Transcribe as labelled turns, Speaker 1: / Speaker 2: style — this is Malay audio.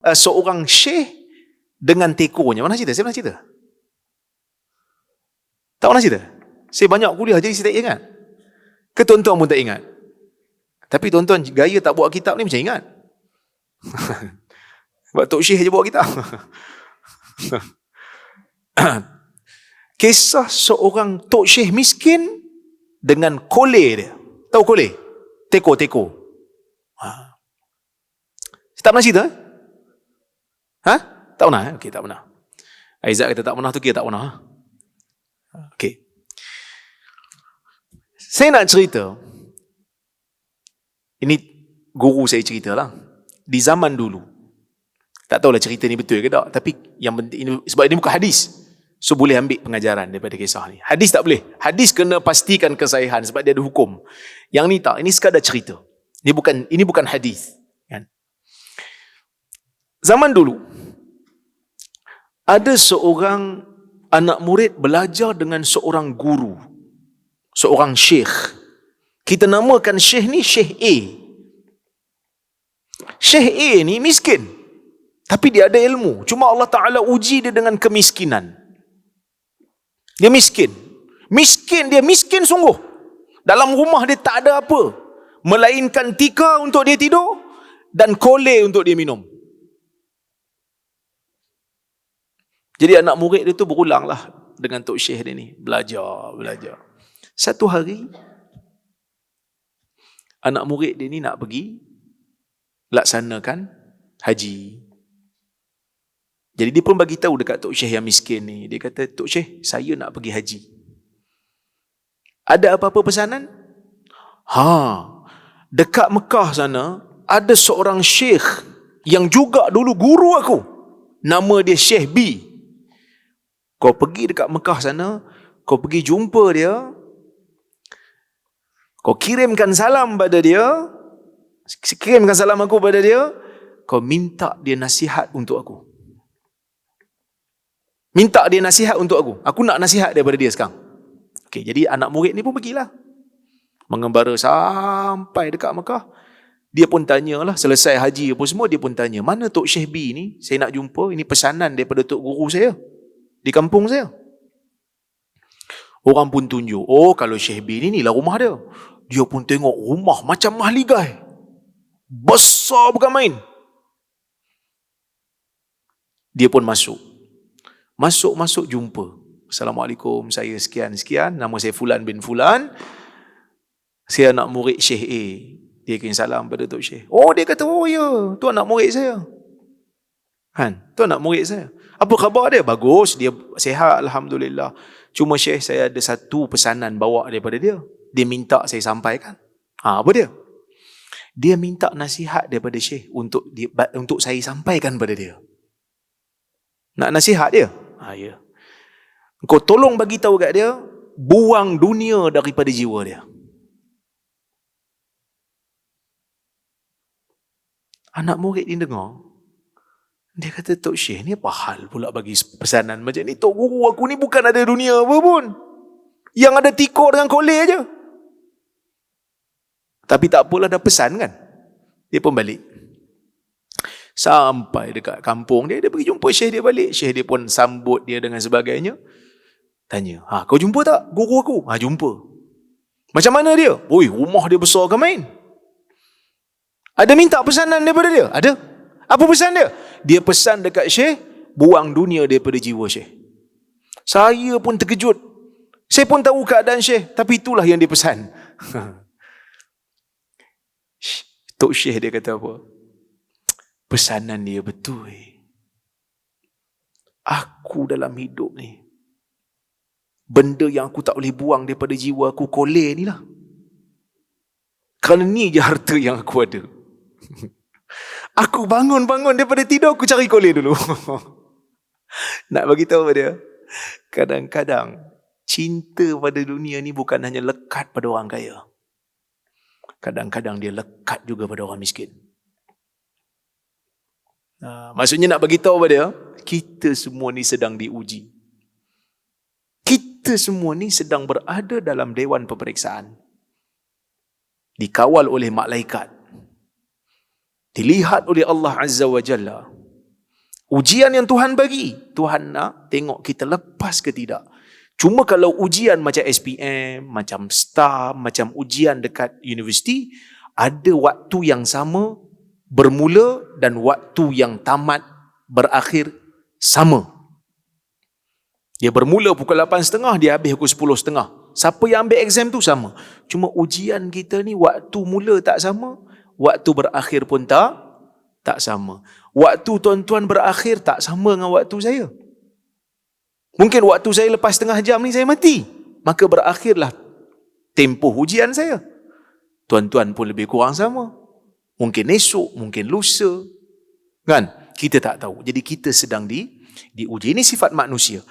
Speaker 1: seorang syekh dengan tekonya. Mana cerita? Saya pernah cerita? Tak pernah cerita? Saya banyak kuliah jadi saya tak ingat. Ke tuan-tuan pun tak ingat? Tapi tuan-tuan gaya tak buat kitab ni macam ingat. Sebab Tok Syekh je buat kitab. Kisah seorang Tok Syekh miskin dengan kole dia. Tahu kole? Teko. Saya tak pernah cerita? Tak pernah? Okey, tak pernah. Aizat kata tak pernah tu kira tak pernah. Okey. Saya nak cerita. Ini guru saya ceritalah. Di zaman dulu. Tak tahulah cerita ni betul ke tak. Tapi yang penting, ini, sebab ini bukan hadis. So boleh ambil pengajaran daripada kisah ni. Hadis tak boleh. Hadis kena pastikan kesahihan sebab dia ada hukum. Yang ni tak. Ini sekadar cerita. Ini bukan hadis. Kan? Zaman dulu. Ada seorang anak murid belajar dengan seorang guru. Seorang syekh. Kita namakan syekh ni Syekh A. Syekh A ni miskin. Tapi dia ada ilmu. Cuma Allah Ta'ala uji dia dengan kemiskinan. Dia miskin. Dia miskin sungguh. Dalam rumah dia tak ada apa. Melainkan tika untuk dia tidur dan kole untuk dia minum. Jadi anak murid dia tu berulang lah dengan Tok Syekh dia ni. Belajar. Satu hari, anak murid dia ni nak pergi laksanakan haji. Jadi dia pun bagi tahu dekat Tok Syekh yang miskin ni. Dia kata, Tok Syekh, saya nak pergi haji. Ada apa-apa pesanan? Dekat Mekah sana, ada seorang syekh yang juga dulu guru aku. Nama dia Syekh B. Kau pergi dekat Mekah sana, kau pergi jumpa dia, kau kirimkan salam pada dia, kirimkan salam aku pada dia, kau minta dia nasihat untuk aku. Minta dia nasihat untuk aku. Aku nak nasihat daripada dia sekarang. Okey, jadi anak murid ni pun pergilah. Mengembara sampai dekat Mekah. Dia pun tanyalah, selesai haji apa semua, dia pun tanya, mana Tok Syekh B ni? Saya nak jumpa, ini pesanan daripada Tok Guru saya di kampung saya. Orang pun tunjuk, kalau Syekh B ni lah rumah dia. Dia pun tengok rumah macam mahligai. Besar bukan main. Dia pun masuk. Masuk jumpa. Assalamualaikum, saya sekian-sekian, nama saya Fulan bin Fulan. Saya anak murid Syekh A. Dia kirim salam pada Tok Syekh. Dia kata, ya, tu anak murid saya. Tu anak murid saya. Apa khabar dia? Bagus, dia sihat, alhamdulillah. Cuma Syekh, saya ada satu pesanan bawa daripada dia. Dia minta saya sampaikan. Apa dia? Dia minta nasihat daripada Syekh untuk saya sampaikan pada dia. Nak nasihat dia? Ya. Kau tolong bagi tahu kat dia, buang dunia daripada jiwa dia. Anak murid ni dengar. Dia kata, Tok Syekh ni apa hal pula bagi pesanan macam ni? Tok Guru aku ni bukan ada dunia apa pun. Yang ada tikor dengan kolej aja. Tapi tak apalah, dah pesan kan. Dia pun balik. Sampai dekat kampung dia pergi jumpa Syekh dia balik. Syekh dia pun sambut dia dengan sebagainya. Tanya, kau jumpa tak guru aku? Jumpa. Macam mana dia? Rumah dia besar ke main? Ada minta pesanan daripada dia? Ada. Apa pesan dia? Dia pesan dekat Syekh, buang dunia daripada jiwa Syekh. Saya pun terkejut. Saya pun tahu keadaan Syekh, tapi itulah yang dia pesan. Tok Syekh dia kata apa? Pesanan dia betul. Aku dalam hidup ni, benda yang aku tak boleh buang daripada jiwa aku, kolej ni lah. Kerana ni je harta yang aku ada. Aku bangun daripada tidur, aku cari kolej dulu. Nak bagi tahu pada dia, kadang-kadang cinta pada dunia ni bukan hanya lekat pada orang kaya. Kadang-kadang dia lekat juga pada orang miskin. Maksudnya nak bagi tahu pada dia, kita semua ni sedang diuji. Kita semua ni sedang berada dalam dewan peperiksaan. Dikawal oleh malaikat. Dilihat oleh Allah Azza wa Jalla. Ujian yang Tuhan bagi, Tuhan nak tengok kita lepas ke tidak. Cuma kalau ujian macam SPM, macam STAR, macam ujian dekat universiti, ada waktu yang sama bermula dan waktu yang tamat berakhir sama. Dia bermula pukul 8.30, dia habis pukul 10.30. Siapa yang ambil exam tu sama. Cuma ujian kita ni waktu mula tak sama, waktu berakhir pun tak sama. Waktu tuan-tuan berakhir tak sama dengan waktu saya. Mungkin waktu saya lepas setengah jam ni saya mati. Maka berakhirlah tempoh ujian saya. Tuan-tuan pun lebih kurang sama. Mungkin esok, mungkin lusa. Kan? Kita tak tahu. Jadi kita sedang diuji. Ini sifat manusia.